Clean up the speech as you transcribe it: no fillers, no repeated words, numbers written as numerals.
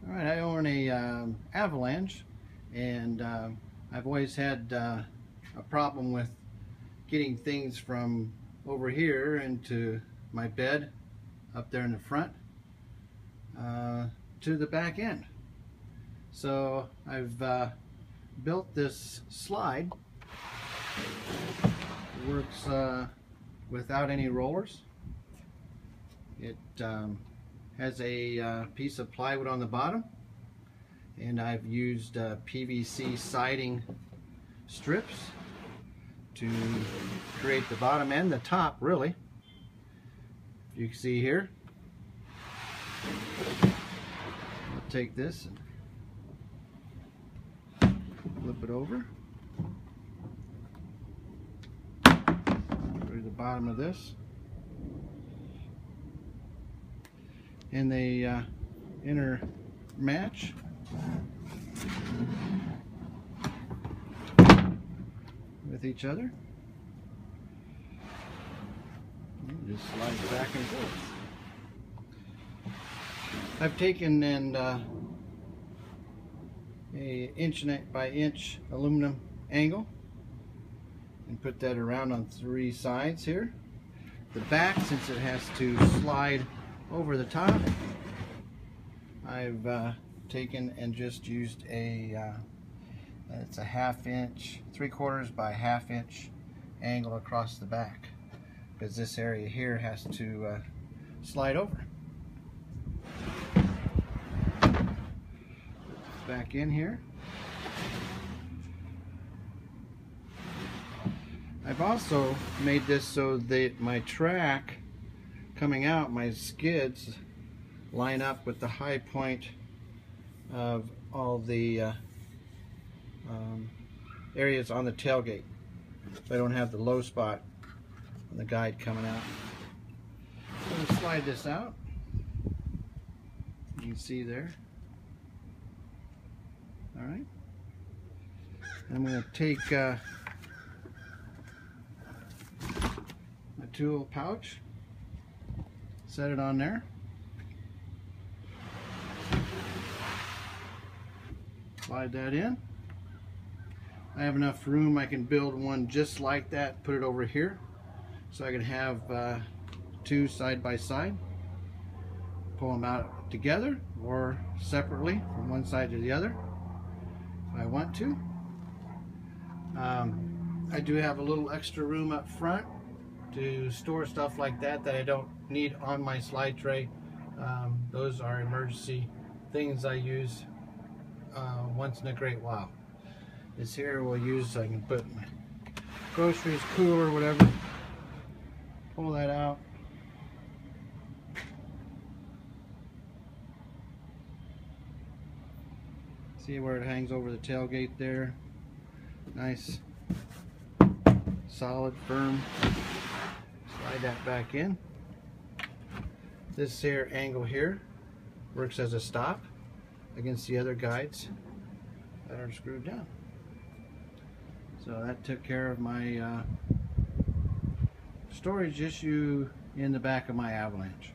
All right, I own a Avalanche, and I've always had a problem with getting things from over here into my bed up there in the front to the back end. So I've built this slide. It works without any rollers. It has a piece of plywood on the bottom, and I've used PVC siding strips to create the bottom and the top, really. You can see here. I'll take this and flip it over. Go to the bottom of this. And they intermatch with each other. And just slide back and forth. I've taken and a inch by inch aluminum angle and put that around on 3 sides here. The back, since it has to slide over the top, I've taken and just used it's a 1/2 inch, 3/4 by 1/2 inch angle across the back, because this area here has to slide over. Back in here. I've also made this so that my track coming out, my skids line up with the high point of all the areas on the tailgate, so I don't have the low spot on the guide coming out. I'm going to slide this out. You can see there. Alright. I'm going to take my tool pouch, set it on there, slide that in. I have enough room, I can build one just like that, put it over here, so I can have 2 side by side. Pull them out together or separately from one side to the other if I want to. I do have a little extra room up front to store stuff like that I don't need on my slide tray. Those are emergency things I use once in a great while. This here we'll use so I can put my groceries, cooler, whatever. Pull that out. See where it hangs over the tailgate there? Nice, solid, firm. Slide that back in. This here angle here works as a stop against the other guides that are screwed down. So that took care of my storage issue in the back of my Avalanche.